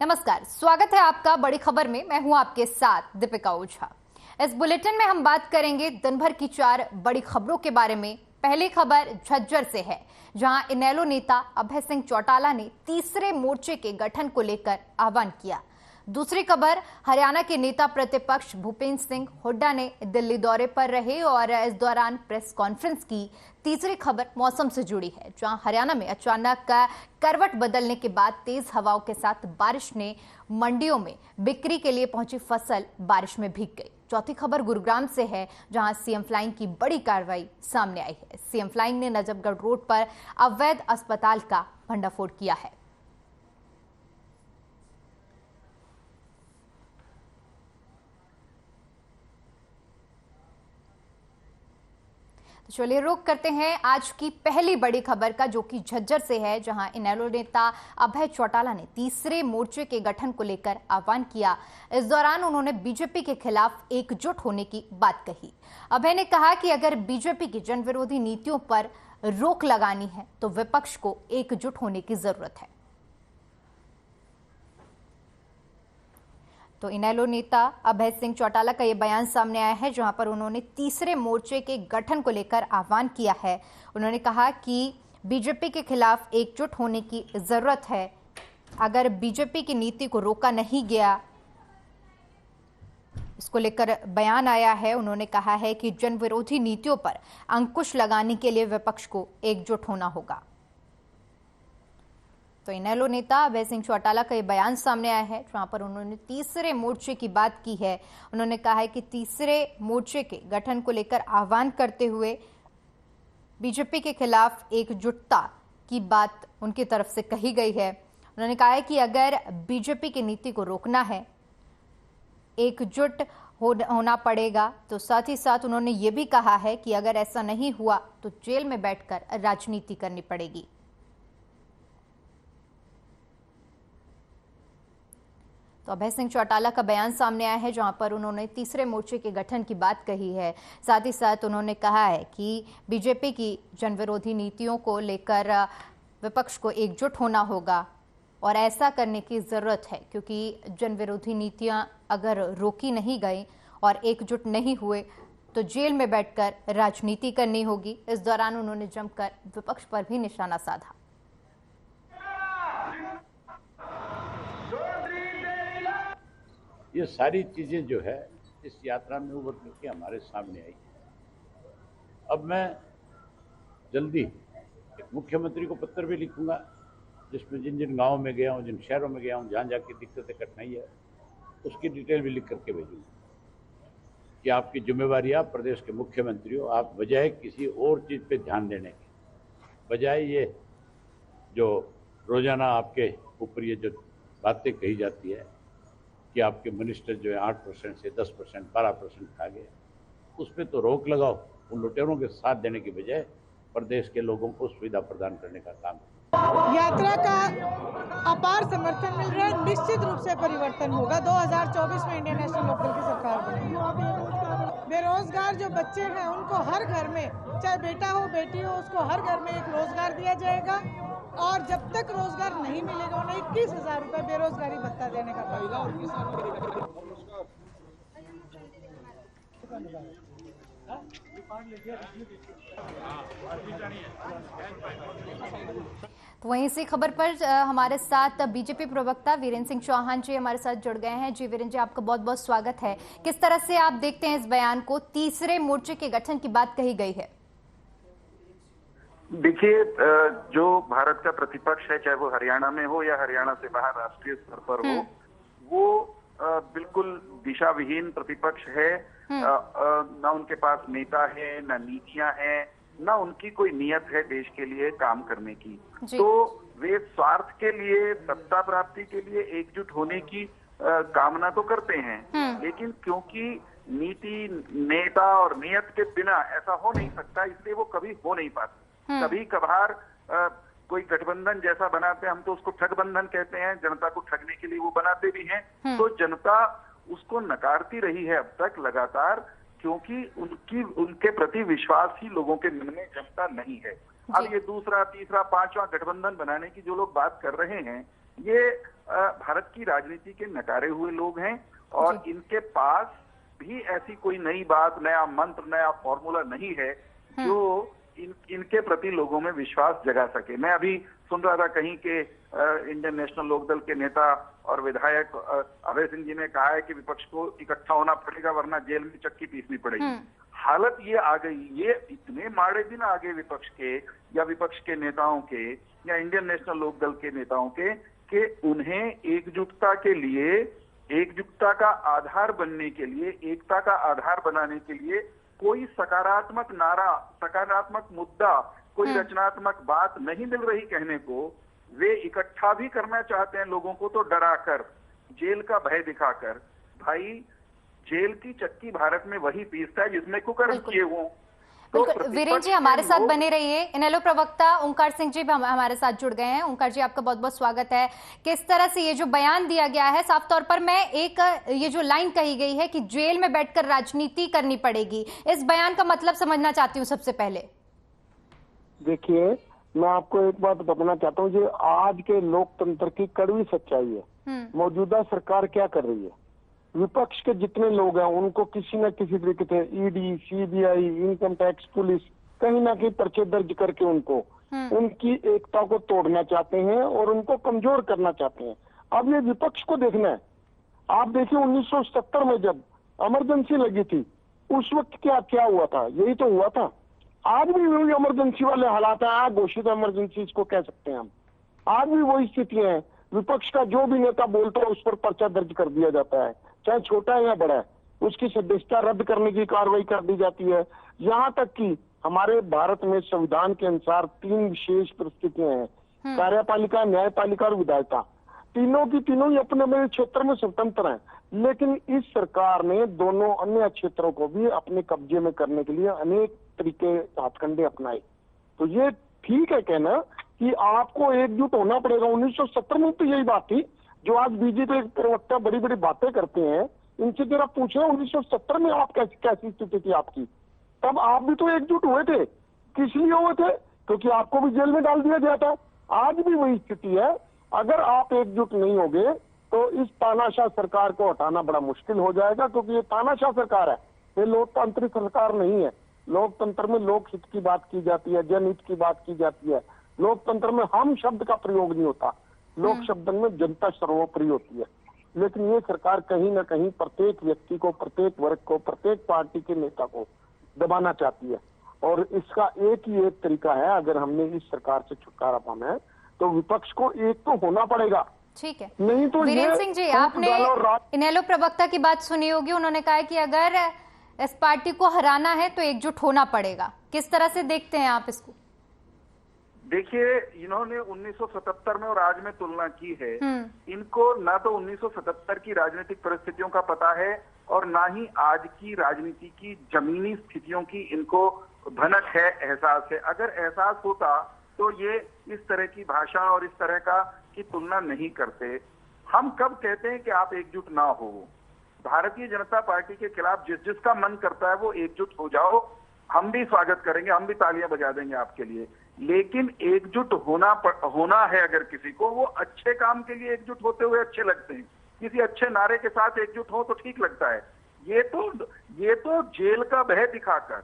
नमस्कार, स्वागत है आपका बड़ी खबर में। मैं हूं आपके साथ दीपिका ओझा। इस बुलेटिन में हम बात करेंगे दिन भर की 4 बड़ी खबरों के बारे में। पहली खबर झज्जर से है, जहां इनेलो नेता अभय सिंह चौटाला ने तीसरे मोर्चे के गठन को लेकर आह्वान किया। दूसरी खबर, हरियाणा के नेता प्रतिपक्ष भूपेंद्र सिंह हुड्डा ने दिल्ली दौरे पर रहे और इस दौरान प्रेस कॉन्फ्रेंस की। तीसरी खबर मौसम से जुड़ी है, जहां हरियाणा में अचानक करवट बदलने के बाद तेज हवाओं के साथ बारिश ने मंडियों में बिक्री के लिए पहुंची फसल बारिश में भीग गई। चौथी खबर गुरुग्राम से है, जहां सीएम फ्लाइंग की बड़ी कार्रवाई सामने आई है। सीएम फ्लाइंग ने नजफगढ़ रोड पर अवैध अस्पताल का भंडाफोड़ किया है। तो चलिए रुक करते हैं आज की पहली बड़ी खबर का, जो कि झज्जर से है, जहां इनेलो नेता अभय चौटाला ने तीसरे मोर्चे के गठन को लेकर आह्वान किया। इस दौरान उन्होंने बीजेपी के खिलाफ एकजुट होने की बात कही। अभय ने कहा कि अगर बीजेपी की जन विरोधी नीतियों पर रोक लगानी है तो विपक्ष को एकजुट होने की जरूरत है। तो इनेलो नेता अभय सिंह चौटाला का यह बयान सामने आया है, जहां पर उन्होंने तीसरे मोर्चे के गठन को लेकर आह्वान किया है। उन्होंने कहा कि बीजेपी के खिलाफ एकजुट होने की जरूरत है। अगर बीजेपी की नीति को रोका नहीं गया, इसको लेकर बयान आया है। उन्होंने कहा है कि जन विरोधी नीतियों पर अंकुश लगाने के लिए विपक्ष को एकजुट होना होगा। तो इनेलो नेता अभय सिंह चौटाला का ये बयान सामने आया है, जहां पर उन्होंने तीसरे मोर्चे की बात की है। उन्होंने कहा है कि तीसरे मोर्चे के गठन को लेकर आह्वान करते हुए बीजेपी के खिलाफ एकजुटता की बात उनकी तरफ से कही गई है। उन्होंने कहा है कि अगर बीजेपी की नीति को रोकना है, एकजुट होना पड़ेगा। तो साथ ही साथ उन्होंने ये भी कहा है कि अगर ऐसा नहीं हुआ तो जेल में बैठकर राजनीति करनी पड़ेगी। तो अभय सिंह चौटाला का बयान सामने आया है, जहां पर उन्होंने तीसरे मोर्चे के गठन की बात कही है। साथ ही साथ उन्होंने कहा है कि बीजेपी की जन विरोधी नीतियों को लेकर विपक्ष को एकजुट होना होगा और ऐसा करने की जरूरत है, क्योंकि जन विरोधी नीतियां अगर रोकी नहीं गई और एकजुट नहीं हुए तो जेल में बैठकर राजनीति करनी होगी। इस दौरान उन्होंने जमकर विपक्ष पर भी निशाना साधा। ये सारी चीजें जो है इस यात्रा में उभर करके हमारे सामने आई। अब मैं जल्दी एक मुख्यमंत्री को पत्र भी लिखूंगा, जिसमें जिन जिन गाँव में गया हूँ, जिन शहरों में गया हूँ, जहाँ जाके दिक्कतें कठिनाई है, उसकी डिटेल भी लिख करके भेजूंगा कि आपकी जिम्मेवारी, आप प्रदेश के मुख्यमंत्री हो, आप बजाय किसी और चीज़ पे ध्यान देने के बजाय ये जो रोजाना आपके ऊपर ये जो बातें कही जाती है कि आपके मिनिस्टर जो है 8% से 10%, 12% खा गए, उस पर तो रोक लगाओ। उन लुटेरों के साथ देने की बजाय प्रदेश के लोगों को सुविधा प्रदान करने का काम है। यात्रा का अपार समर्थन मिल रहा है। निश्चित रूप से परिवर्तन होगा। 2024 में इंडियन नेशनल लोकदल की सरकार बनेगी। बेरोजगार जो बच्चे हैं उनको हर घर में, चाहे बेटा हो बेटी हो, उसको हर घर में एक रोजगार दिया जाएगा और जब तक रोजगार नहीं मिलेगा उन्हें 21,000 रुपए बेरोजगारी भत्ता देने का तो वहीं इसी खबर पर हमारे साथ बीजेपी प्रवक्ता वीरेंद्र सिंह चौहान जी हमारे साथ जुड़ गए हैं। जी वीरेंद्र जी, आपका बहुत बहुत स्वागत है। किस तरह से आप देखते हैं इस बयान को, तीसरे मोर्चे के गठन की बात कही गई है? देखिए, जो भारत का प्रतिपक्ष है, चाहे वो हरियाणा में हो या हरियाणा से बाहर राष्ट्रीय स्तर पर हो, वो बिल्कुल दिशा विहीन प्रतिपक्ष है। ना उनके पास नेता है, ना नीतियां हैं, ना उनकी कोई नियत है देश के लिए काम करने की। तो वे स्वार्थ के लिए, सत्ता प्राप्ति के लिए एकजुट होने की कामना तो करते हैं, लेकिन क्योंकि नीति, नेता और नियत के बिना ऐसा हो नहीं सकता, इसलिए वो कभी हो नहीं पाता। कभी कभार कोई गठबंधन जैसा बनाते हैं, हम तो उसको ठगबंधन कहते हैं, जनता को ठगने के लिए वो बनाते भी हैं। तो जनता उसको नकारती रही है अब तक लगातार, क्योंकि उनके प्रति विश्वास ही लोगों के मन में जमता नहीं है। अब ये दूसरा, तीसरा, पांचवा गठबंधन बनाने की जो लोग बात कर रहे हैं, ये भारत की राजनीति के नकारे हुए लोग हैं और इनके पास भी ऐसी कोई नई बात, नया मंत्र, नया फॉर्मूला नहीं है जो इनके प्रति लोगों में विश्वास जगा सके। मैं अभी सुन रहा था कहीं के इंडियन नेशनल लोकदल के नेता और विधायक अभय सिंह जी ने कहा है कि विपक्ष को इकट्ठा होना पड़ेगा वरना जेल में चक्की पीसनी पड़ेगी। हालत ये आ गई, ये इतने माड़े दिन आ गए विपक्ष के या विपक्ष के नेताओं के या इंडियन नेशनल लोकदल के नेताओं के कि उन्हें एकजुटता के लिए, एकजुटता का आधार बनने के लिए, एकता का आधार बनाने के लिए कोई सकारात्मक नारा, सकारात्मक मुद्दा, कोई रचनात्मक बात नहीं मिल रही कहने को। वे इकट्ठा भी करना चाहते हैं लोगों को तो डराकर, जेल का भय दिखाकर। भाई, जेल की चक्की भारत में वही पीसता है जिसमें कुकर्म किए हों। तो वीरेंद्र जी हमारे साथ बने रहिए। इनेलो प्रवक्ता ओंकार सिंह जी भी हमारे साथ जुड़ गए हैं। ओंकार जी, आपका बहुत बहुत स्वागत है। किस तरह से ये जो बयान दिया गया है, साफ तौर पर मैं ये जो लाइन कही गई है कि जेल में बैठकर राजनीति करनी पड़ेगी, इस बयान का मतलब समझना चाहती हूँ सबसे पहले। देखिए, मैं आपको एक बात बताना चाहता हूँ, जो आज के लोकतंत्र की कड़वी सच्चाई है। मौजूदा सरकार क्या कर रही है, विपक्ष के जितने लोग हैं उनको किसी न किसी तरीके से ED, CBI, income tax, police कहीं ना कहीं पर्चे दर्ज करके उनको उनकी एकता को तोड़ना चाहते हैं और उनको कमजोर करना चाहते हैं। अब ये विपक्ष को देखना है। आप देखिए 1970 में जब इमरजेंसी लगी थी उस वक्त क्या क्या हुआ था, यही तो हुआ था। आज भी वही इमरजेंसी वाले हालात हैं, घोषित इमरजेंसी इसको कह सकते हैं हम। आज भी वही स्थितियां हैं। विपक्ष का जो भी नेता बोलता है उस पर पर्चा दर्ज कर दिया जाता है, चाहे छोटा है या बड़ा है। उसकी सदस्यता रद्द करने की कार्रवाई कर दी जाती है। यहाँ तक कि हमारे भारत में संविधान के अनुसार 3 विशेष परिस्थितियां हैं, कार्यपालिका, न्यायपालिका और विधायिका। तीनों की तीनों ही अपने अपने क्षेत्र में स्वतंत्र हैं, लेकिन इस सरकार ने दोनों अन्य क्षेत्रों को भी अपने कब्जे में करने के लिए अनेक तरीके, हाथकंडे अपनाए। तो ये ठीक है कहना कि आपको एकजुट होना पड़ेगा। 1970 में तो यही बात थी। जो आज बीजेपी के प्रवक्ता बड़ी बड़ी बातें करते हैं, इनसे जरा पूछे 1970 में आप कैसी स्थिति थी आपकी? तब आप भी तो एकजुट हुए थे। किस लिए हुए थे? क्योंकि आपको भी जेल में डाल दिया गया था। आज भी वही स्थिति है। अगर आप एकजुट नहीं होगे तो इस तानाशाह सरकार को हटाना बड़ा मुश्किल हो जाएगा, क्योंकि ये तानाशाह सरकार है, ये लोकतांत्रिक सरकार नहीं है। लोकतंत्र में लोक हित की बात की जाती है, जनहित की बात की जाती है। लोकतंत्र में हम शब्द का प्रयोग नहीं होता, लोक शब्द में जनता सर्वोपरि होती है। लेकिन ये सरकार कहीं ना कहीं प्रत्येक व्यक्ति को, प्रत्येक वर्ग को, प्रत्येक पार्टी के नेता को दबाना चाहती है। और इसका एक ही एक तरीका है, अगर हमने इस सरकार से छुटकारा पाना है तो विपक्ष को एक तो होना पड़ेगा। ठीक है, नहीं तो वीरेंद्र सिंह जी, आपने इनेलो प्रवक्ता की बात सुनी होगी। उन्होंने कहा कि अगर इस पार्टी को हराना है तो एकजुट होना पड़ेगा। किस तरह से देखते हैं आप इसको? देखिए, इन्होंने 1977 में और आज में तुलना की है। इनको ना तो 1977 की राजनीतिक परिस्थितियों का पता है और ना ही आज की राजनीति की जमीनी स्थितियों की इनको भनक है, एहसास है। अगर एहसास होता तो ये इस तरह की भाषा और इस तरह की तुलना नहीं करते। हम कब कहते हैं कि आप एकजुट ना हो? भारतीय जनता पार्टी के खिलाफ जिसका मन करता है वो एकजुट हो जाओ, हम भी स्वागत करेंगे, हम भी तालियां बजा देंगे आपके लिए। लेकिन एकजुट होना है अगर किसी को, वो अच्छे काम के लिए एकजुट होते हुए अच्छे लगते हैं। किसी अच्छे नारे के साथ एकजुट हो तो ठीक लगता है। ये तो जेल का भय दिखाकर,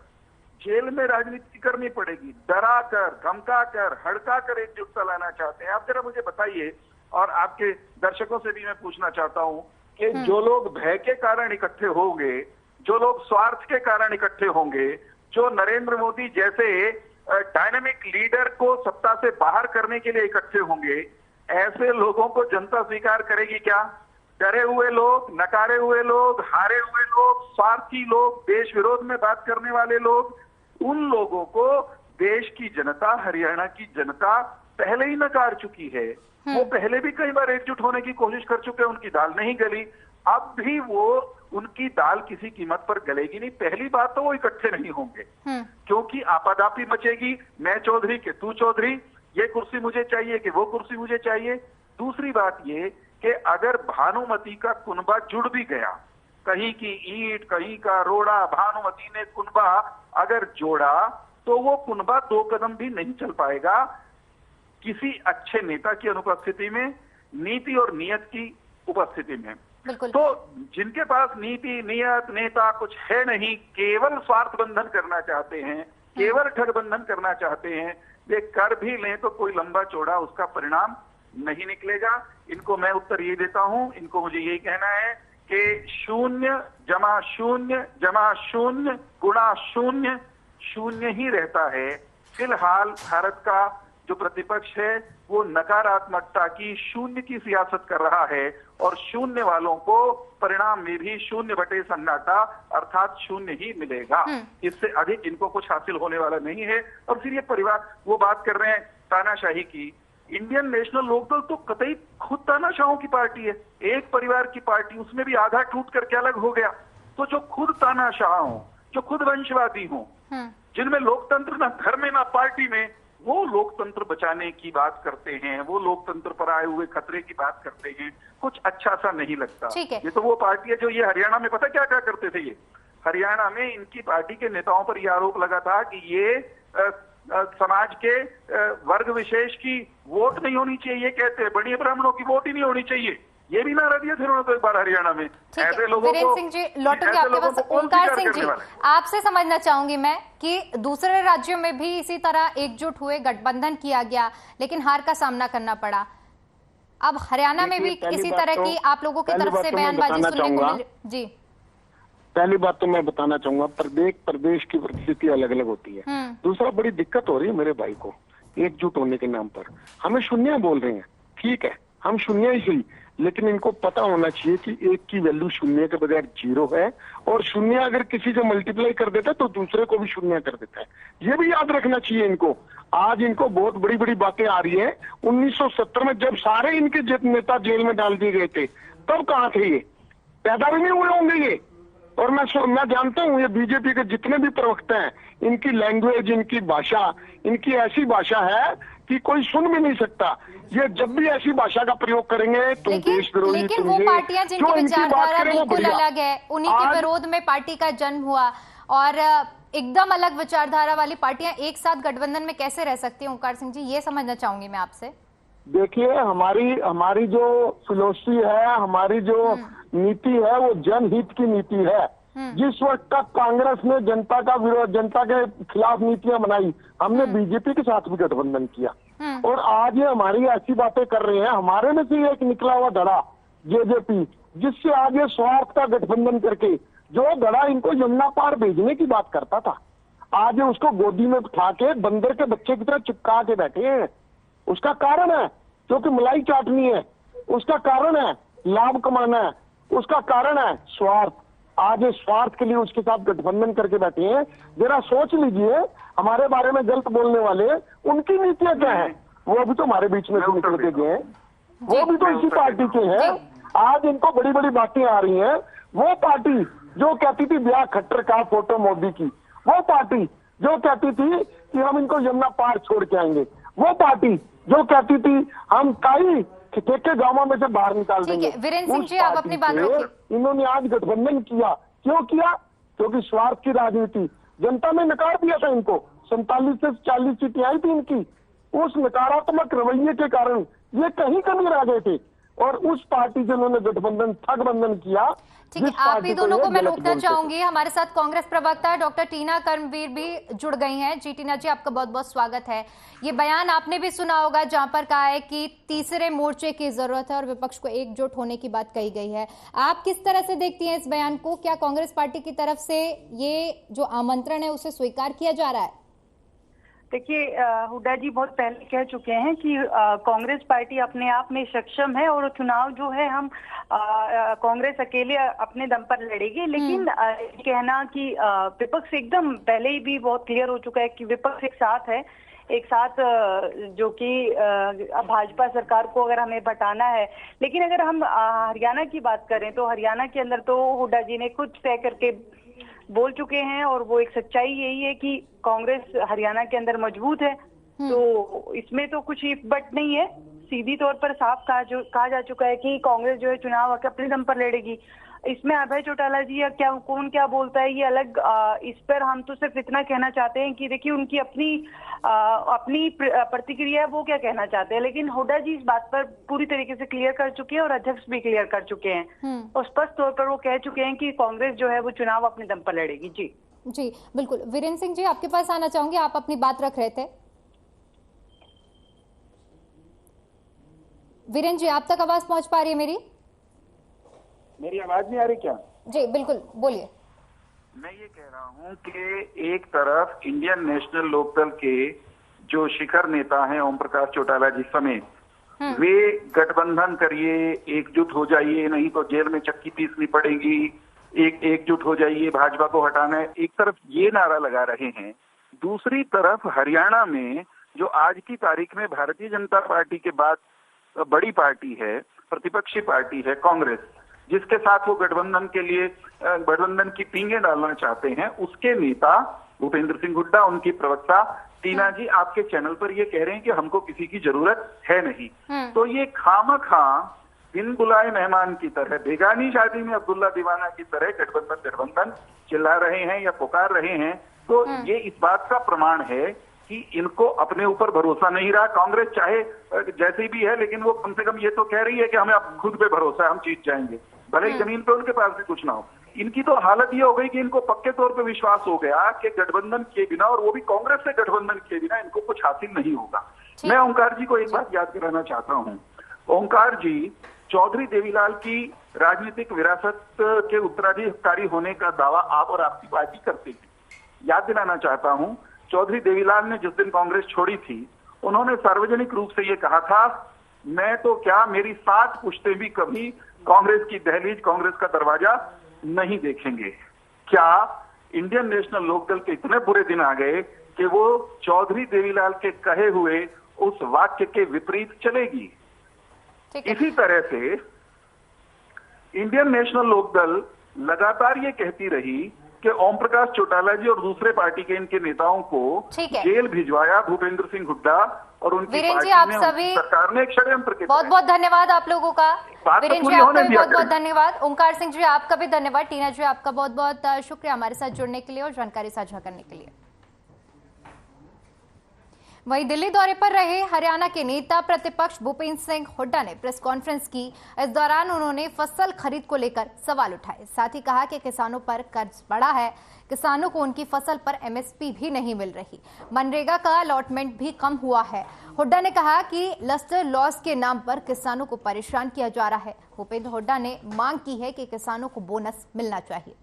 जेल में राजनीति करनी पड़ेगी, डरा कर, धमका कर, हड़का कर एकजुटता लाना चाहते हैं। आप जरा मुझे बताइए, और आपके दर्शकों से भी मैं पूछना चाहता हूं कि जो लोग भय के कारण इकट्ठे होंगे, जो लोग स्वार्थ के कारण इकट्ठे होंगे, जो नरेंद्र मोदी जैसे डायनामिक लीडर को सत्ता से बाहर करने के लिए इकट्ठे होंगे, ऐसे लोगों को जनता स्वीकार करेगी क्या? डरे हुए लोग, नकारे हुए लोग, हारे हुए लोग, स्वार्थी लोग, देश विरोध में बात करने वाले लोग, उन लोगों को देश की जनता, हरियाणा की जनता पहले ही नकार चुकी है। वो पहले भी कई बार एकजुट होने की कोशिश कर चुके हैं, उनकी दाल नहीं गली। अब भी वो उनकी दाल किसी कीमत पर गलेगी नहीं। पहली बात तो वो इकट्ठे नहीं होंगे, क्योंकि आपादापी मचेगी, मैं चौधरी के तू चौधरी, ये कुर्सी मुझे चाहिए कि वो कुर्सी मुझे चाहिए। दूसरी बात ये कि अगर भानुमति का कुनबा जुड़ भी गया, कहीं की ईंट, कहीं का रोड़ा, भानुमति ने कुनबा अगर जोड़ा, तो वो कुनबा 2 कदम भी नहीं चल पाएगा किसी अच्छे नेता की अनुपस्थिति में, नीति और नियत की उपस्थिति में। बिल्कुल। तो जिनके पास नीति, नियत, नेता कुछ है नहीं, केवल स्वार्थ बंधन करना चाहते हैं, केवल ठगबंधन करना चाहते हैं, वे कर भी लें तो कोई लंबा चौड़ा उसका परिणाम नहीं निकलेगा। इनको मैं उत्तर ये देता हूं, इनको मुझे यही कहना है कि 0 जमा 0 जमा 0 गुणा 0 0 ही रहता है। फिलहाल भारत का जो प्रतिपक्ष है वो नकारात्मकता की, 0 की सियासत कर रहा है और 0 वालों को परिणाम में भी 0/सन्नाटा अर्थात 0 ही मिलेगा। इससे अधिक इनको कुछ हासिल होने वाला नहीं है। और फिर ये परिवार, वो बात कर रहे हैं तानाशाही की, इंडियन नेशनल लोकदल तो कतई खुद तानाशाहों की पार्टी है, एक परिवार की पार्टी, उसमें भी आधा टूट करके अलग हो गया। तो जो खुद तानाशाह हो, जो खुद वंशवादी हो, जिनमें लोकतंत्र ना घर में ना पार्टी में, वो लोकतंत्र बचाने की बात करते हैं, वो लोकतंत्र पर आए हुए खतरे की बात करते हैं, कुछ अच्छा सा नहीं लगता। ये तो वो पार्टी है जो ये हरियाणा में पता क्या क्या करते थे। ये हरियाणा में इनकी पार्टी के नेताओं पर यह आरोप लगा था कि ये समाज के वर्ग विशेष की वोट नहीं होनी चाहिए, ये कहते हैं बड़े ब्राह्मणों की वोट ही नहीं होनी चाहिए, ये भी नारा दिया थे उन्होंने तो एक बार हरियाणा में। ऐसे लोगों को, वीरेंद्र सिंह जी लौटूंगी आपके पास। ओंकार सिंह जी, आपसे समझना चाहूंगी मैं कि दूसरे राज्यों में भी इसी तरह एकजुट हुए, गठबंधन किया गया, लेकिन हार का सामना करना पड़ा। अब हरियाणा में भी इसी तरह की आप लोगों की तरफ से बयानबाजी सुनने को मिल। जी, पहली बात तो मैं बताना चाहूंगा, प्रदेश की परिस्थिति अलग अलग होती है। दूसरा, बड़ी दिक्कत हो रही है मेरे भाई को एकजुट होने के नाम पर। हमें 0 बोल रहे हैं, ठीक है, हम 0 ही सही, लेकिन इनको पता होना चाहिए कि 1 की वैल्यू 0 के बगैर 0 है, और 0 अगर किसी से मल्टीप्लाई कर देता है तो दूसरे को भी 0 कर देता है। ये भी याद रखना चाहिए इनको। आज इनको बहुत बड़ी बड़ी बातें आ रही है। 1970 में जब सारे इनके नेता जेल में डाल दिए गए थे, तब कहाँ थे ये? पैदा भी नहीं हुए होंगे ये। और मैं जानता हूँ ये बीजेपी के जितने भी प्रवक्ता हैं, इनकी लैंग्वेज, इनकी भाषा, इनकी ऐसी भाषा है कि कोई सुन भी नहीं सकता। ये जब भी ऐसी भाषा का प्रयोग करेंगे तो देशद्रोही, लेकिन वो पार्टियां जिनकी विचारधारा बिल्कुल अलग है, उन्हीं के विरोध में पार्टी का जन्म हुआ, और एकदम अलग विचारधारा वाली पार्टियां एक साथ गठबंधन में कैसे रह सकती हैं? ओंकार सिंह जी, ये समझना चाहूंगी मैं आपसे। देखिए, हमारी जो फिलोसफी है, हमारी जो नीति है, वो जनहित की नीति है। जिस वक्त तक कांग्रेस ने जनता का विरोध, जनता के खिलाफ नीतियां बनाई, हमने बीजेपी के साथ भी गठबंधन किया। और आज ये हमारी ऐसी बातें कर रहे हैं। हमारे में से एक निकला हुआ धड़ा जेजेपी, जिससे आज ये स्वार्थ का गठबंधन करके जो धड़ा इनको यमुना पार भेजने की बात करता था, आज ये उसको गोदी में बिठा के बंदर के बच्चे की तरह चिपका के बैठे हैं। उसका कारण है क्योंकि मलाई चाटनी है, उसका कारण है लाभ कमाना है, उसका कारण है स्वार्थ। आज इस स्वार्थ के लिए उसके साथ गठबंधन करके बैठे हैं। जरा सोच लीजिए, हमारे बारे में गलत बोलने वाले, उनकी नीतियां क्या हैं? वो भी तो हमारे बीच में से निकल के गए हैं, वो भी तो इसी पार्टी के हैं। आज इनको बड़ी बड़ी बातें आ रही हैं। वो पार्टी जो कहती थी ब्याह खट्टर का फोटो मोदी की, वो पार्टी जो कहती थी कि हम इनको यमुना पार छोड़ के आएंगे, वो पार्टी जो कहती थी हम काई ठेके गांवों में से बाहर निकाल देंगे, वीरेंद्र सिंह जी आप अपनी बात रखिए। इन्होंने आज गठबंधन किया। क्यों किया? क्योंकि स्वार्थ की राजनीति। जनता ने नकार दिया था इनको, 47 से 40 सीटें आई थी इनकी। उस नकारात्मक रवैये के कारण ये कहीं कहीं रह गए थे, और उस पार्टी से उन्होंने गठबंधन, ठगबंधन किया। ठीक है, आप ही दोनों को मैं रोकना चाहूंगी। हमारे साथ कांग्रेस प्रवक्ता डॉक्टर टीना कर्मवीर भी जुड़ गई हैं। जी टीना जी, आपका बहुत बहुत स्वागत है। ये बयान आपने भी सुना होगा, जहां पर कहा है कि तीसरे मोर्चे की जरूरत है और विपक्ष को एकजुट होने की बात कही गई है। आप किस तरह से देखती हैं इस बयान को? क्या कांग्रेस पार्टी की तरफ से ये जो आमंत्रण है उसे स्वीकार किया जा रहा है? देखिए, हुड्डा जी बहुत पहले कह चुके हैं कि कांग्रेस पार्टी अपने आप में सक्षम है और चुनाव जो है हम कांग्रेस अकेले अपने दम पर लड़ेगी। लेकिन कहना कि विपक्ष एकदम पहले ही भी बहुत क्लियर हो चुका है कि विपक्ष एक साथ है, एक साथ जो कि भाजपा सरकार को अगर हमें बटाना है। लेकिन अगर हम हरियाणा की बात करें तो हरियाणा के अंदर तो हुड्डा जी ने खुद तय करके बोल चुके हैं, और वो एक सच्चाई यही है कि कांग्रेस हरियाणा के अंदर मजबूत है। तो इसमें तो कुछ इफ बट नहीं है, सीधी तौर पर साफ कहा जा चुका है कि कांग्रेस जो है चुनाव अपने दम पर लड़ेगी। इसमें अभय चौटाला जी या कौन क्या बोलता है ये अलग, इस पर हम तो सिर्फ इतना कहना चाहते हैं कि देखिए उनकी अपनी प्रतिक्रिया है, वो क्या कहना चाहते हैं। लेकिन हुड्डा जी इस बात पर पूरी तरीके से क्लियर कर चुके हैं और अध्यक्ष भी क्लियर कर चुके हैं और स्पष्ट तौर पर वो कह चुके हैं कि कांग्रेस जो है वो चुनाव अपने दम पर लड़ेगी। जी बिल्कुल। वीरेंद्र सिंह जी, आपके पास आना चाहूंगे, आप अपनी बात रख रहे थे। वीरेंद्र जी, आप तक आवाज पहुंच पा रही है मेरी आवाज नहीं आ रही क्या? जी बिल्कुल, बोलिए। मैं ये कह रहा हूं कि एक तरफ इंडियन नेशनल लोकदल के जो शिखर नेता हैं ओम प्रकाश चौटाला जी समेत, वे गठबंधन करिए, एकजुट हो जाइए, नहीं तो जेल में चक्की पीसनी पड़ेगी, एकजुट हो जाइए, भाजपा को हटाना है, एक तरफ ये नारा लगा रहे हैं। दूसरी तरफ हरियाणा में जो आज की तारीख में भारतीय जनता पार्टी के बाद बड़ी पार्टी है, प्रतिपक्षी पार्टी है कांग्रेस, जिसके साथ वो गठबंधन के लिए गठबंधन की पींगे डालना चाहते हैं, उसके नेता भूपेंद्र सिंह हुड्डा, उनकी प्रवक्ता टीना जी आपके चैनल पर ये कह रहे हैं कि हमको किसी की जरूरत है नहीं। तो ये खामखा बिन बुलाए मेहमान की तरह, बेगानी शादी में अब्दुल्ला दीवाना की तरह गठबंधन चिल्ला रहे हैं या पुकार रहे हैं। तो ये इस बात का प्रमाण है कि इनको अपने ऊपर भरोसा नहीं रहा। कांग्रेस चाहे जैसे भी है, लेकिन वो कम से कम ये तो कह रही है कि हमें अब खुद पे भरोसा है, हम जीत जाएंगे, भले ही जमीन पे उनके पास भी कुछ ना हो। इनकी तो हालत ये हो गई कि इनको पक्के तौर पे विश्वास हो गया कि गठबंधन किए बिना, और वो भी कांग्रेस से गठबंधन किए बिना, इनको कुछ हासिल नहीं होगा। मैं ओंकार जी को एक बात याद कराना चाहता हूँ। ओंकार जी चौधरी देवीलाल की राजनीतिक विरासत के उत्तराधिकारी होने का दावा आप और आपकी पार्टी करते हैं। याद दिलाना चाहता हूँ, चौधरी देवीलाल ने जिस दिन कांग्रेस छोड़ी थी, उन्होंने सार्वजनिक रूप से ये कहा था, मैं तो क्या, मेरी 7 पुश्तें भी कभी कांग्रेस की दहलीज, कांग्रेस का दरवाजा नहीं देखेंगे। क्या इंडियन नेशनल लोकदल के इतने बुरे दिन आ गए कि वो चौधरी देवीलाल के कहे हुए उस वाक्य के विपरीत चलेगी? इसी तरह से इंडियन नेशनल लोकदल लगातार ये कहती रही कि ओम प्रकाश चौटाला जी और दूसरे पार्टी के इनके नेताओं को जेल भिजवाया भूपेंद्र सिंह हुड्डा और उनकी पार्टी आप ने, सभी सरकार ने एक षड्यंत्र के बहुत बहुत धन्यवाद आप लोगों का। वीरेंद्र जी, आपका भी बहुत बहुत धन्यवाद। ओंकार सिंह जी, आपका भी धन्यवाद। टीना जी, आपका बहुत बहुत शुक्रिया हमारे साथ जुड़ने के लिए और जानकारी साझा करने के लिए। वहीं दिल्ली दौरे पर रहे हरियाणा के नेता प्रतिपक्ष भूपेंद्र सिंह हुड्डा ने प्रेस कॉन्फ्रेंस की। इस दौरान उन्होंने फसल खरीद को लेकर सवाल उठाए, साथ ही कहा कि किसानों पर कर्ज बढ़ा है, किसानों को उनकी फसल पर एमएसपी भी नहीं मिल रही, मनरेगा का अलॉटमेंट भी कम हुआ है। हुड्डा ने कहा कि लस्टर लॉस के नाम पर किसानों को परेशान किया जा रहा है। भूपेंद्र हुड्डा ने मांग की है कि किसानों को बोनस मिलना चाहिए।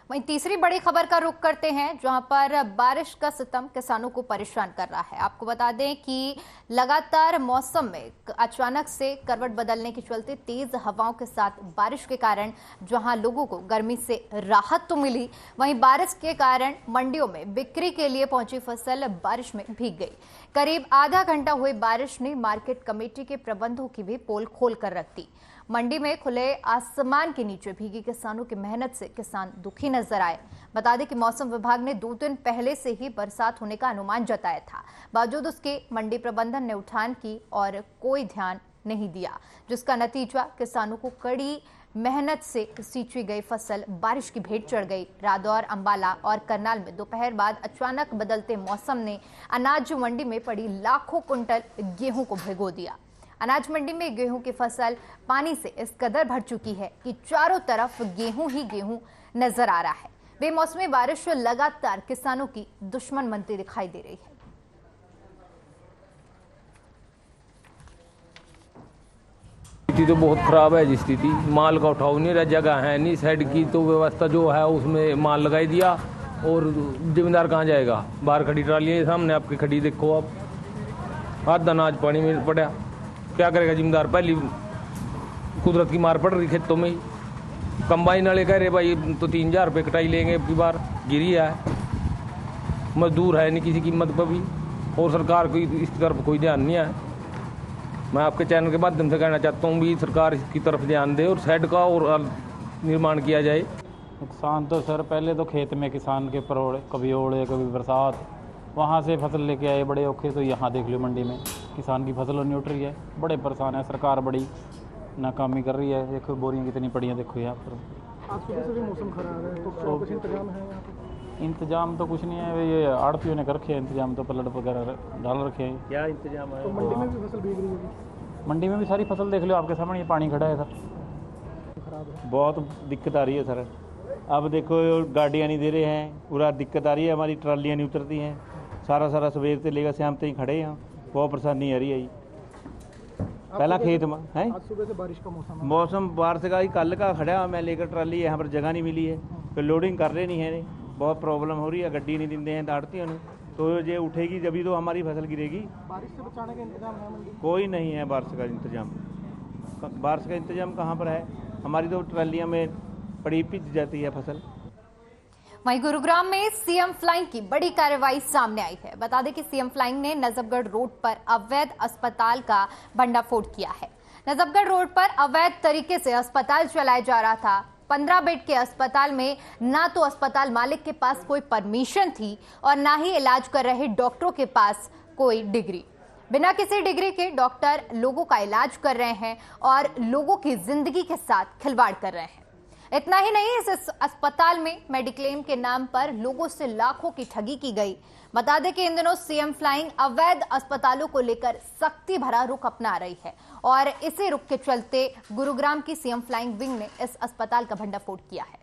वहीं तीसरी बड़ी खबर का रुख करते हैं, जहां पर बारिश का सितम किसानों को परेशान कर रहा है। आपको बता दें कि लगातार मौसम में अचानक से करवट बदलने के चलते तेज हवाओं के साथ बारिश के कारण जहां लोगों को गर्मी से राहत तो मिली, वहीं बारिश के कारण मंडियों में बिक्री के लिए पहुंची फसल बारिश में भीग गई। करीब आधा घंटा हुई बारिश ने मार्केट कमेटी के प्रबंधों की भी पोल खोल कर रख दी। मंडी में खुले आसमान के नीचे भीगी किसानों की मेहनत से किसान दुखी नजर आए। बता दें कि मौसम विभाग ने 2 दिन पहले से ही बरसात होने का अनुमान जताया था, बावजूद उसके मंडी प्रबंधन ने उठान की और कोई ध्यान नहीं दिया, जिसका नतीजा किसानों को कड़ी मेहनत से सींची गई फसल बारिश की भेंट चढ़ गई। रादौर, अंबाला और करनाल में दोपहर बाद अचानक बदलते मौसम ने अनाज मंडी में पड़ी लाखों कुंटल गेहूं को भिगो दिया। अनाज मंडी में गेहूं की फसल पानी से इस कदर भर चुकी है कि चारों तरफ गेहूं ही गेहूं नजर आ रहा है। बेमौसमी बारिश लगातार किसानों की दुश्मन बनती दिखाई दे रही है। स्थिति तो बहुत खराब है जी। स्थिति माल का उठाव नहीं रहा, जगह है नहीं, साइड की तो व्यवस्था जो है उसमें माल लगाई दिया और जिम्मेदार कहाँ जाएगा। बाहर खड़ी ट्राली सामने आपकी खड़ी, देखो आप, आधा अनाज पानी में पड़ा, क्या करेगा जिम्मेदार। पहली कुदरत की मार पड़ रही खेतों में ही। कंबाइन वाले कह रहे भाई तो 3000 रुपये कटाई लेंगे, अब की बार गिरी है, मजदूर है नहीं किसी कीमत पर भी, और सरकार को इसकी तरफ कोई ध्यान नहीं है। मैं आपके चैनल के माध्यम से कहना चाहता हूँ भी सरकार इसकी तरफ ध्यान दे और शेड का और निर्माण किया जाए। नुकसान तो सर पहले तो खेत में किसान के परोड़े, कभी ओले कभी बरसात, वहाँ से फसल लेके आए बड़े औखे, तो यहाँ देख लो मंडी में किसान की फसल नहीं उठ रही है, बड़े परेशान है। सरकार बड़ी नाकामी कर रही है। देखो बोरियां कितनी पड़ी हैं, देखो यहाँ पर। आज सुबह से भी मौसम खराब है, तो कुछ इंतजाम है यहाँ पे? इंतजाम तो कुछ नहीं है, ये आड़तियों ने कर रखे हैं इंतजाम, तो पलट वगैरह डाल रखे हैं। क्या इंतजाम है? तो मंडी में भी फसल भीग रही होगी? मंडी में भी सारी फसल देख लो आपके सामने, ये पानी खड़ा है सर, खराब है, बहुत दिक्कत आ रही है सर। अब देखो गाड़ियाँ नहीं दे रहे हैं, पूरा दिक्कत आ रही है, हमारी ट्रालियाँ नहीं उतरती हैं, सारा सवेर से लेकर शाम तक खड़े हैं, बहुत परेशानी आ रही है। पहला खेत में है, आज सुबह से बारिश का मौसम बारिश का ही कल का खड़ा मैं लेकर ट्राली, यहाँ पर जगह नहीं मिली है, तो लोडिंग कर रहे नहीं है, बहुत प्रॉब्लम हो रही है, गड्डी नहीं देते हैं दाड़ती ने, तो ये उठेगी जब तो हमारी फसल गिरेगी। बारिश से बचाने का इंतजाम है मंडी? कोई नहीं है बारिश का इंतजाम, बारिश का इंतजाम कहाँ पर है, हमारी तो ट्रालियाँ में पड़ी पिच जाती है फसल। वहीं गुरुग्राम में सीएम फ्लाइंग की बड़ी कार्रवाई सामने आई है। बता दें कि सीएम फ्लाइंग ने नजफगढ़ रोड पर अवैध अस्पताल का भंडाफोड़ किया है। नजफगढ़ रोड पर अवैध तरीके से अस्पताल चलाया जा रहा था। 15 बेड के अस्पताल में ना तो अस्पताल मालिक के पास कोई परमिशन थी और ना ही इलाज कर रहे डॉक्टरों के पास कोई डिग्री। बिना किसी डिग्री के डॉक्टर लोगों का इलाज कर रहे हैं और लोगों की जिंदगी के साथ खिलवाड़ कर रहे हैं। इतना ही नहीं, इस अस्पताल में मेडिक्लेम के नाम पर लोगों से लाखों की ठगी की गई। बता दें कि इन दिनों सीएम फ्लाइंग अवैध अस्पतालों को लेकर सख्ती भरा रुख अपना रही है और इसी रुख के चलते गुरुग्राम की सीएम फ्लाइंग विंग ने इस अस्पताल का भंडाफोड़ किया है।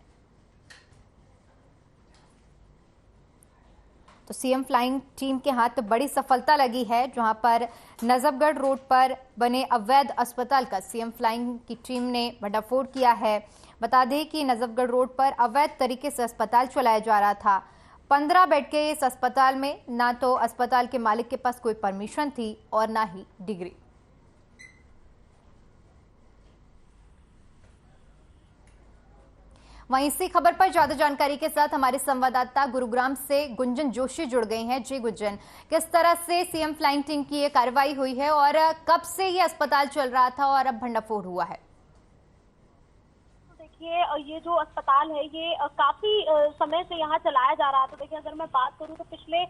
तो सीएम फ्लाइंग टीम के हाथ बड़ी सफलता लगी है, जहां पर नजफगढ़ रोड पर बने अवैध अस्पताल का सीएम फ्लाइंग की टीम ने भंडाफोड़ किया है। बता दें कि नजफगढ़ रोड पर अवैध तरीके से अस्पताल चलाया जा रहा था। 15 बेड के इस अस्पताल में ना तो अस्पताल के मालिक के पास कोई परमिशन थी और ना ही डिग्री। वहीं इसी खबर पर ज्यादा जानकारी के साथ हमारे संवाददाता गुरुग्राम से गुंजन जोशी जुड़ गई हैं। जी गुंजन, किस तरह से सीएम फ्लाइंग टीम की ये कार्रवाई हुई है और कब से ये अस्पताल चल रहा था और अब भंडाफोड़ हुआ है? ये जो अस्पताल है ये काफी समय से यहाँ चलाया जा रहा था। देखिए अगर मैं बात करूँ तो पिछले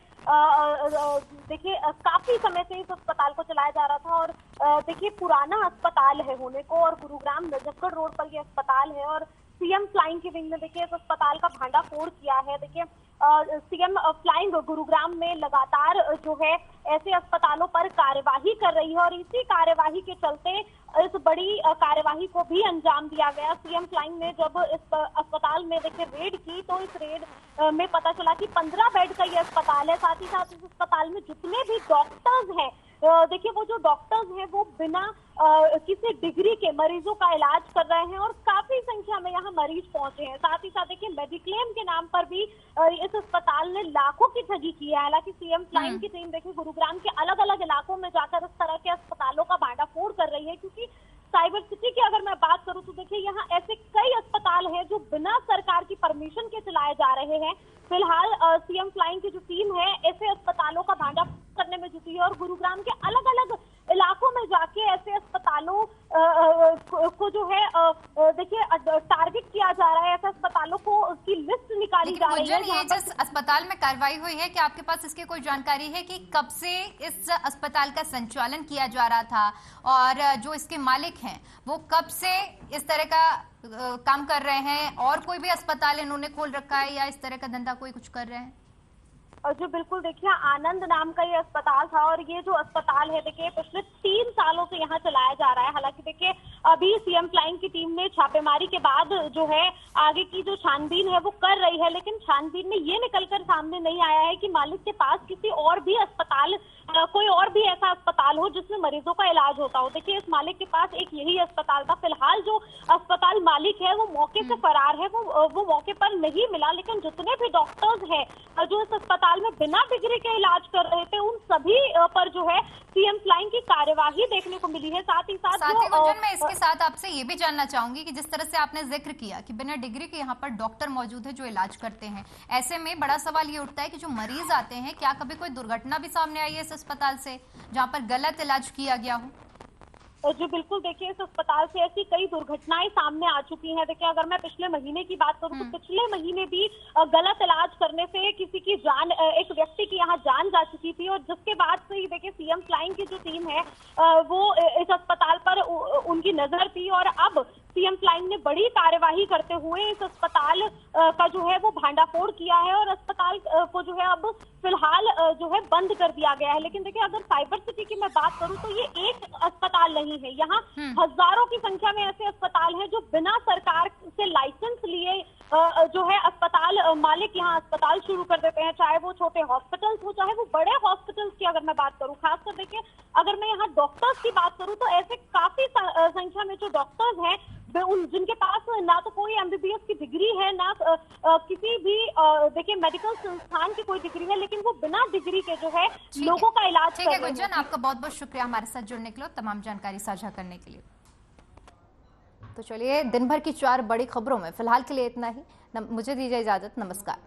देखिए काफी समय से इस अस्पताल को चलाया जा रहा था और देखिए पुराना अस्पताल है होने को और गुरुग्राम नजफगढ़ रोड पर ये अस्पताल है और सीएम फ्लाइंग की विंग ने देखिए इस अस्पताल का भांडाफोड़ किया है। देखिए सीएम फ्लाइंग गुरुग्राम में लगातार जो है ऐसे अस्पतालों पर कार्यवाही कर रही है और इसी कार्यवाही के चलते इस बड़ी कार्यवाही को भी अंजाम दिया गया। सीएम फ्लाइंग ने जब इस अस्पताल में देखिए रेड की तो इस रेड में पता चला कि 15 बेड का ये अस्पताल है। साथ ही साथ इस अस्पताल में जितने भी डॉक्टर्स हैं, देखिए वो जो डॉक्टर्स हैं वो बिना किसी डिग्री के मरीजों का इलाज कर रहे हैं और काफी संख्या में यहाँ मरीज पहुंचे हैं। साथ ही साथ देखिए मेडिक्लेम के नाम पर भी इस अस्पताल ने लाखों की ठगी की है। हालांकि सीएम फ्लाइंग की टीम देखिए गुरुग्राम के अलग अलग इलाकों में जाकर इस तरह के अस्पतालों का भांडाफोड़ कर रही है, क्योंकि साइबर सिटी की अगर मैं बात करूं तो देखिए यहाँ ऐसे कई अस्पताल हैं जो बिना सरकार की परमिशन के चलाए जा रहे हैं। फिलहाल सीएम फ्लाइंग की जो टीम है ऐसे अस्पतालों का भांडाफोड़ करने में जुटी है और गुरुग्राम के अलग अलग इलाकों में जाके ऐसे अस्पतालों को जो है देखिए टारगेट किया जा रहा है। ऐसे अस्पतालों को की लिस्ट निकाली जा रही है। ये जिस अस्पताल में कार्रवाई हुई है, क्या आपके पास इसकी कोई जानकारी है कि कब से इस अस्पताल का संचालन किया जा रहा था और जो इसके मालिक हैं वो कब से इस तरह का काम कर रहे हैं और कोई भी अस्पताल इन्होंने खोल रखा है या इस तरह का धंधा कोई कुछ कर रहे हैं? और जो बिल्कुल देखिए आनंद नाम का ये अस्पताल था और ये जो अस्पताल है देखिए पिछले 3 सालों से यहाँ चलाया जा रहा है। हालांकि देखिए अभी सीएम फ्लाइंग की टीम ने छापेमारी के बाद जो है आगे की जो छानबीन है वो कर रही है, लेकिन छानबीन में ये निकलकर सामने नहीं आया है कि मालिक के पास किसी और भी अस्पताल कोई और भी ऐसा अस्पताल हो जिसमें मरीजों का इलाज होता हो। देखिए इस मालिक के पास एक यही अस्पताल था। फिलहाल जो अस्पताल मालिक है वो मौके से फरार है, वो मौके पर नहीं मिला, लेकिन जितने भी डॉक्टर्स हैं जो इस अस्पताल में बिना डिग्री के इलाज कर रहे थे उन सभी पर जो है सीएम फ्लाइंग की कार्यवाही देखने को मिली है। साथ ही मैं इसके साथ आपसे ये भी जानना चाहूंगी कि जिस तरह से आपने जिक्र किया कि बिना डिग्री के यहाँ पर डॉक्टर मौजूद है जो इलाज करते हैं, ऐसे में बड़ा सवाल ये उठता है कि जो मरीज आते हैं क्या कभी कोई दुर्घटना भी सामने आई है इस अस्पताल से जहाँ पर गलत इलाज किया गया हो? जो बिल्कुल देखिए इस अस्पताल से ऐसी कई दुर्घटनाएं सामने आ चुकी हैं। देखिए अगर मैं पिछले महीने की बात करूं तो पिछले महीने भी गलत इलाज करने से किसी की जान, एक व्यक्ति की यहाँ जान जा चुकी थी, और जिसके बाद से ही देखिए सीएम फ्लाइंग की जो टीम है वो इस अस्पताल पर उनकी नजर थी, और अब सीएम फ्लाइंग ने बड़ी कार्यवाही करते हुए इस अस्पताल का जो है वो भांडाफोड़ किया है, और अस्पताल को जो है अब फिलहाल जो है बंद कर दिया गया है। लेकिन देखिए अगर साइबर सिटी की मैं बात करूं तो ये एक अस्पताल नहीं है, यहाँ हजारों की संख्या में ऐसे अस्पताल हैं जो बिना सरकार से लाइसेंस लिए जो है अस्पताल मालिक यहाँ अस्पताल शुरू कर देते हैं, चाहे वो छोटे हॉस्पिटल्स हो चाहे वो बड़े हॉस्पिटल्स की अगर मैं बात करूं। खासकर देखिए अगर मैं यहाँ डॉक्टर्स की बात करूं तो ऐसे काफी संख्या में जो डॉक्टर्स हैं जिनके पास ना तो कोई एमबीबीएस की डिग्री है, ना किसी भी देखिए मेडिकल संस्थान की कोई डिग्री है, लेकिन वो बिना डिग्री के जो है लोगों का इलाज कर रहे हैं। गुंजन, आपका बहुत बहुत शुक्रिया हमारे साथ जुड़ने के लिए, तमाम जानकारी साझा करने के लिए। तो चलिए दिन भर की 4 बड़ी खबरों में फिलहाल के लिए इतना ही। मुझे दीजिए इजाजत, नमस्कार।